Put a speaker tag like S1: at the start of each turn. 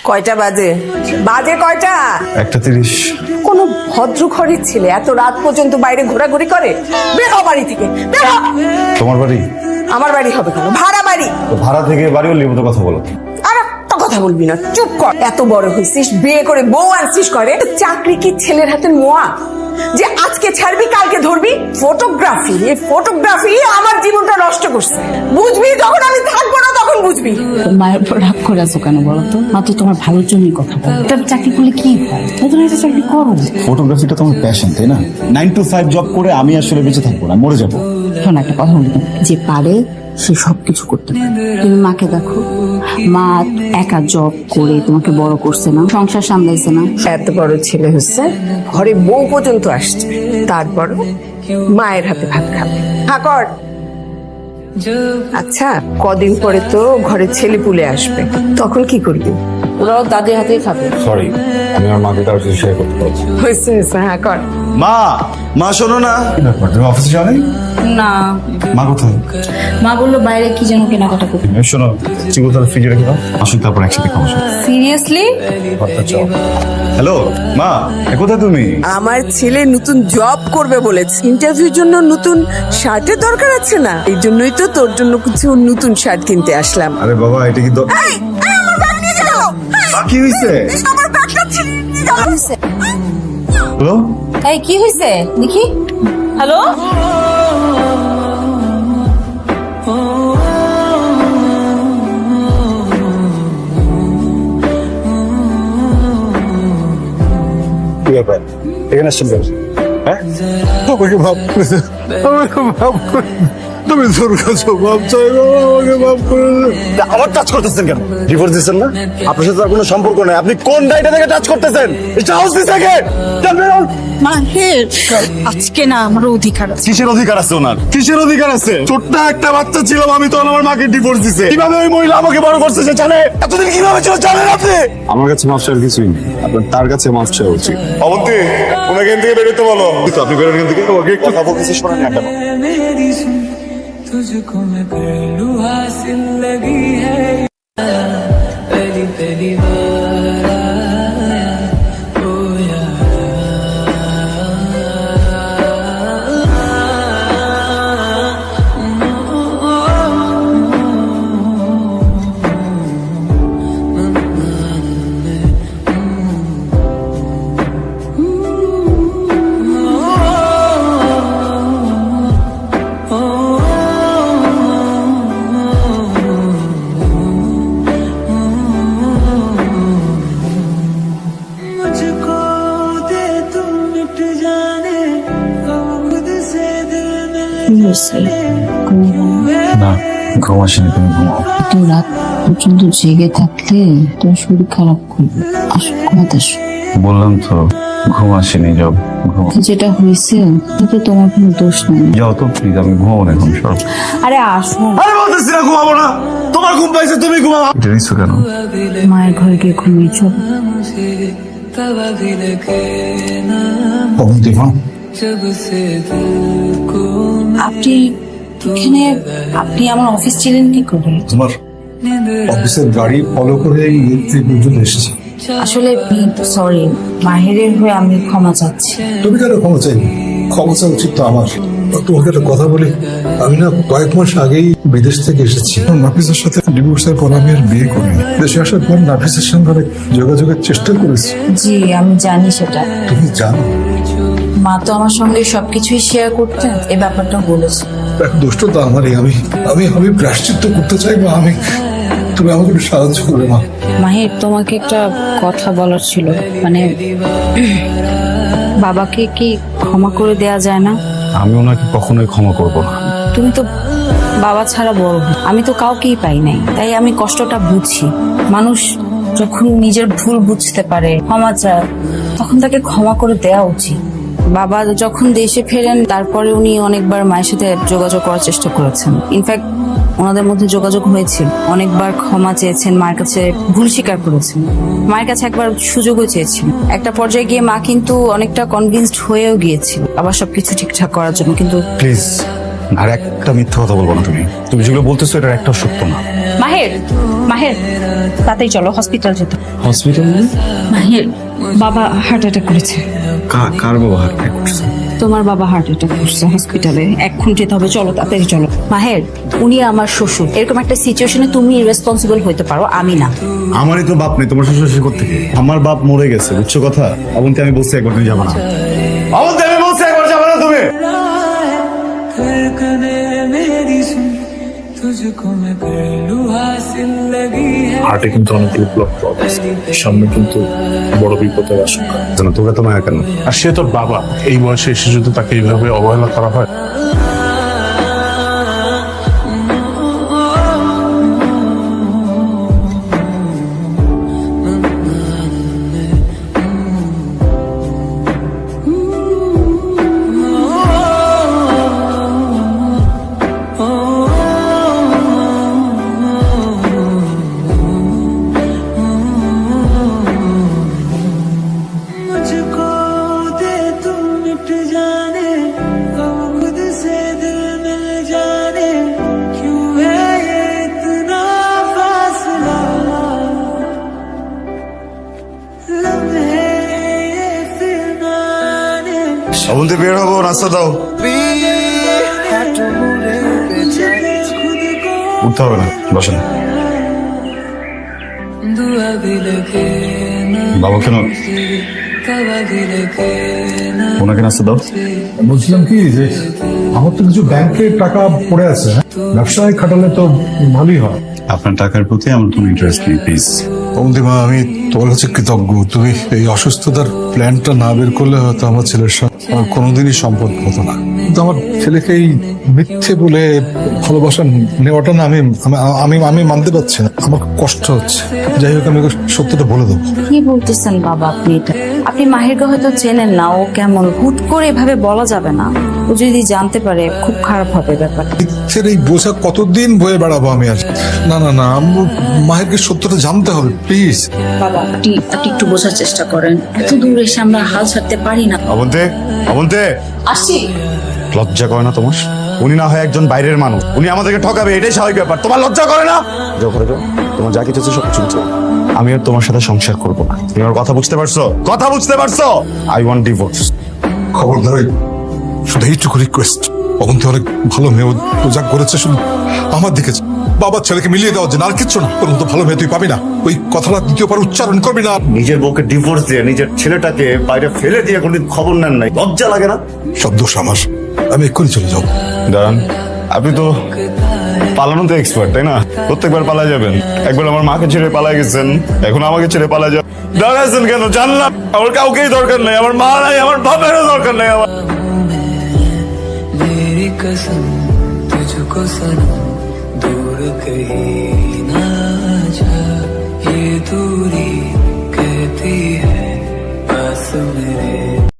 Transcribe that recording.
S1: কয়টা বাজে? বাজে কয়টা?
S2: 1:30।
S1: কোন ভদ্র ঘরের ছেলে এত রাত পর্যন্ত বাইরে ঘোরাঘুরি করে? বের হ বাড়ি থেকে, বের হ।
S2: তোমার বাড়ি?
S1: আমার বাড়ি হবে কেন? ভাড়া বাড়ি।
S2: তো ভাড়া থেকে বাড়ি হলে মতো কথা বলো।
S1: আর একটা কথা বলবি না, চুপ কর। এত বড় হয়েছিস, বিয়ে করে বউ আনছিস করে। চাকরি কি ছেলের হাতের মোয়া যে আজকে ছাড়বি কালকে ধরবি? ফটোগ্রাফি, এই ফটোগ্রাফি আমার জীবনটা নষ্ট করছে। বুঝবি যখন আমি থাকবো না তখন বুঝবি।
S3: মায়ের উপর রাগ করে আছো কেন বলো তো? মা তো তোমার ভালোর জন্যই কথা বলে। তবে চাকরি করলে কি হয়? নতুন একটা চাকরি করো।
S2: ফটোগ্রাফিটা তোমার প্যাশন, তাই না? 9 to 5 জব করে আমি আসলে বেঁচে থাকবো না, মরে যাবো।
S3: শোন একটা কথা বলি, যে পারে সে সবকিছু করতে পারে। তুমি মাকে দেখো, মা একা জব করে তোমাকে বড় করছে না, সংসার সামলাইছে না।
S1: এত বড় ছেলে হচ্ছে, ঘরে বউ পর্যন্ত আসছে, তারপর মায়ের হাতে ভাত খাবে। হাকর। আচ্ছা, কদিন পরে তো ঘরে ছেলে পুলে আসবে, তখন কি করবি?
S3: ওরাও দাদির হাতেই খাবে।
S2: সরি, আমি আমার মাকে কারোর সাথে শেয়ার করতে পারবো না।
S1: হয়েছে হয়েছে, হাকর।
S2: মা শোনো না। তুমি অফিসে যাও নাই?
S3: না,
S2: মা কোথায়?
S3: মা বললো বাইরে কি যেন কেনাকাটা করতে।
S2: শোনো, চিকুতার ফ্রিজে রেখে দাও, আসুন তারপর একসাথে খাবো।
S3: সিরিয়াসলি?
S2: হ্যালো মা, কোথায় তুমি?
S1: আমার ছেলে নতুন জব করবে বলেছে, ইন্টারভিউর জন্য নতুন শার্টের দরকার আছে না, এই জন্যই তো তোর জন্য কিছু নতুন শার্ট কিনতে আসলাম।
S2: আরে বাবা, এটা কি তো কি হয়েছে? হ্যালো,
S3: এই কি হয়েছে দেখি। হ্যালো,
S2: কি ব্যাপার? এখানে আসছেন কেন? হ্যাঁ, আমাকে মাফ করে দে, আমাকে মাফ করে দে। তুমি তোর কাছে মাফ চাইবো, আমাকে মাফ করে দে। আমার টাচ করতেছেন কেন? ডিভোর্স দিচ্ছেন না? আপনার সাথে আর কোনো সম্পর্ক নাই। আপনি কোন ডাইটা থেকে টাচ করতেছেন? এটা হাউস দিস আগে।
S4: মাহের, আজকে না আমার অধিকার আছে।
S2: কিসের অধিকার আছে ওনার? কিসের অধিকার আছে? ছোট্ট একটা বাচ্চা ছিলাম আমি, তখন আমার মাকে ডিভোর্স দিছে। কিভাবে ওই মহিলা আমাকে বড় করছে সে জানে? এতদিন কিভাবে ছিল জানেন আপনি? আমার কাছে মাফ চাওয়ার কিছুই নেই, আপনার তার কাছে মাফ চাওয়া উচিত। অবন্তী, ওনাকে এখান থেকে বেরোতে বলো। তো আপনি বেরোন এখান থেকে। ওকে একটু কথা বলতেছে, শোনেন না কেন?
S5: तुझको मैं कर लूं हासिल लगी है पहली पहली बार आया ओ मुझको दे तू मिट जाने हम खुद से दिल में
S2: না, ঘুম আসেনি, তুমি ঘুমাও।
S3: তো রাত পর্যন্ত জেগে থাকলে তোমার শরীর খারাপ করবে। আসো ঘুমাতে আসো।
S2: বললাম তো ঘুম আসেনি, যাও ঘুমাও।
S3: তো যেটা হয়েছে তাতে তোমার কোনো দোষ নেই।
S2: যাও তো প্লিজ, আমি ঘুমাবো না এখন, সব।
S3: আরে আসো,
S2: আরে বলতেছি না ঘুমাবো না, তোমার ঘুম পাইছে, তুমি ঘুমাও। এটা নিচ্ছ কেন?
S3: মায়ের ঘরে গিয়ে ঘুমিয়ে চল।
S5: मुझे तब भी लगे ना
S2: অবন্তী মা,
S5: जब से दिल को
S3: আপনি এখানে, আপনি আমার অফিস ছিলেন কি করে?
S2: তোমার অফিসের গাড়ি ফলো করে এই পর্যন্ত এসেছি।
S3: আসলে সরি, মাহিরের হয়ে আমি ক্ষমা চাচ্ছি।
S6: তুমি কেন ক্ষমা চাইবে? ক্ষমা চাওয়া উচিত তো আমার। তোমাকে একটা কথা বলি, আমি না কয়েক মাস আগেই বিদেশ থেকে এসেছি। নাফিসের সাথে ডিভোর্সের পর আমি আর বিয়ে করিনি। দেশে আসার পর নাফিসের সঙ্গে অনেক যোগাযোগের চেষ্টা করেছি।
S3: জি আমি জানি সেটা।
S6: তুমি জানো,
S3: মা তো আমার সঙ্গে সবকিছুই শেয়ার করতেন, এই ব্যাপারটা বলেছে।
S6: দোষটা তো আমারই। আমি প্রায়শ্চিত্ত করতে চাইবো। তুমি আমাকে একটু সাহায্য করবে মা।
S3: মাহির, তোমাকে একটা কথা বলার ছিল। মানে বাবাকে কি ক্ষমা করে দেয়া যায় না?
S2: আমি ওনাকে কখনোই ক্ষমা করবো না।
S3: তুমি তো বাবা ছাড়া বড়, আমি তো কাউকেই পাই নাই, তাই আমি কষ্টটা বুঝি। মানুষ যখন নিজের ভুল বুঝতে পারে, ক্ষমা চায়, তখন তাকে ক্ষমা করে দেওয়া উচিত। বাবা যখন দেশে ফেরেন তারপরে উনি অনেকবার মায়ের সাথে যোগাযোগ করার চেষ্টা করেছেন। ইনফ্যাক্ট ওনাদের মধ্যে যোগাযোগ হয়েছিল, অনেকবার ক্ষমা চেয়েছেন, মায়ের কাছে ভুল স্বীকার করেছেন, মায়ের কাছে একবার সুযোগও চেয়েছিল। একটা পর্যায়ে গিয়ে মা কিন্তু অনেকটা কনভিন্সড হয়েও গিয়েছিল আবার সবকিছু ঠিকঠাক করার জন্য। কিন্তু
S2: প্লিজ, আর একটা মিথ্যা কথা বলবো না। তুমি যেগুলো বলতেছো এটার একটাও সত্য না।
S3: মাহির মাহের মাহের তাতেই চলো হসপিটাল যেতে।
S7: হসপিটাল?
S3: মাহের বাবা হার্ট অ্যাটাক করেছে।
S7: কার বাবা হার্ট অ্যাটাক করছে?
S3: তোমার বাবা হার্ট অ্যাটাক করছে হসপিটালে, এখন যেতে হবে, চলো তাড়াতাড়ি চলো। মাহের উনি আমার শ্বশুর, এরকম একটা সিচুয়েশনে তুমি রেসপন্সিবল হইতে পারো, আমি না।
S2: আমারই তো বাপ নেই, তোমার শ্বশুর শ্বশুর থেকে। আমার বাপ মরে গেছে, বুঝছো কথা? অবন্তি আমি বলছি একবার তুমি যাবো না। অবন্তি আমি বলছি একবার যাবো না তুমি।
S5: धड़कने मेरी सुन तुझको मैं कर लूं हासिल लगी है
S6: হার্টে কিন্তু অনেকগুলো ব্লক প্রবলেম, সামনে কিন্তু বড় বিপদের আশঙ্কা।
S2: জানো তোকে তো মায়া কেন?
S8: আর সে তোর বাবা, এই বয়সে এসে যদি তাকে এইভাবে অবহেলা করা হয়।
S5: मुझको दे तू मिट जाने हम खुद से दिल मिल जाने क्यों है ये इतना फासला लम्हे ये फिरनाने
S2: অবন্তি বের হবো, রাস্তা দাও।
S5: खुद को
S2: উঠতে হবে না, বসেন।
S5: दुआ भी लगे ना
S2: বাবা কেন?
S5: कवा भी लगे ना
S2: ওনাকে রাস্তা দাও।
S6: বলছিলাম কি যে আমার তো কিছু ব্যাংকে টাকা পড়ে আছে, ব্যবসায় খাটালে তো ভালোই হয়।
S2: আপনার টাকার প্রতি আমার কোনো ইন্টারেস্ট নেই, প্লিজ।
S6: অবন্তিমা, আমি তোমার কাছে কৃতজ্ঞ। তুমি এই অসুস্থতার প্ল্যানটা না বের করলে হয়তো আমার ছেলের সাথে আমার কোনোদিনই সম্পর্ক হতো না। কিন্তু আমার ছেলেকে এই মিথ্যে বলে ভালোবাসা নেওয়াটা না আমি আমি আমি মানতে পারছি না, আমার কষ্ট হচ্ছে। যাই হোক, আমি ওকে সত্যটা বলে দেবো।
S3: কি বলতেছেন বাবা আপনি এটা? আপনি মাহিরকে হয়তো চেনেন না, ও কেমন, হুট করে এভাবে বলা যাবে না। ও যদি জানতে পারে খুব খারাপ হবে ব্যাপারটা।
S6: মিথ্যের এই বোঝা কতদিন বয়ে বেড়াবো আমি আর? না না না, মায়েরকে সত্যটা জানতে হবে, প্লিজ।
S3: বাবা আপনি একটু বোঝার চেষ্টা করেন, এত দূর এসে আমরা হাল ছাড়তে পারি না।
S2: অবন্তি, অবন্তি,
S3: আসছি।
S2: লজ্জা করে না তোমার? উনি না হয় একজন বাইরের মানুষ, উনি আমাদেরকে ঠকাবে, এটাই স্বাভাবিক ব্যাপার। তোমার লজ্জা করে না? যাও করে যাও, তোমার যা কিছু আছে সব শুনছো। আমি আর তোমার সাথে সংসার করবো না। তুমি আমার কথা বুঝতে পারছো? কথা বুঝতে পারছো? I want divorce.
S6: খবরদার, শুধু এইটুকু রিকোয়েস্ট। অবন্তি অনেক ভালো মেয়ে, ও যা করেছে শুধু আমার দিকে বাবার ছেলেকে মিলিয়ে দেওয়ার জন্য, আর কিচ্ছু না। ওর মতো ভালো মেয়ে তুই পাবি না। ওই কথাটা দ্বিতীয়বার উচ্চারণ করবি না।
S2: নিজের বউকে ডিভোর্স দিয়ে নিজের ছেলেটাকে বাইরে ফেলে দিয়ে কোনদিন খবর নেন নাই, লজ্জা লাগে না?
S6: সব দোষ আমার, আমি এক্ষুনি চলে যাবো।
S2: দাঁড়ান, আপনি তো পালানোতে এক্সপার্ট, তাই না? প্রত্যেকবার পালা যাবেন। একবার আমার মাকে ছেড়ে পালাই গেছেন, এখন আমাকে ছেড়ে পালা যাবেন। দাঁড়াইছেন কেন? জানলাম আমার কাউকেই দরকার নেই, আমার মা নাই, আমার বাপেরও দরকার নেই আমার।
S5: मेरी कसम तुझको सनम दूर कहीं ना जा ये दूरी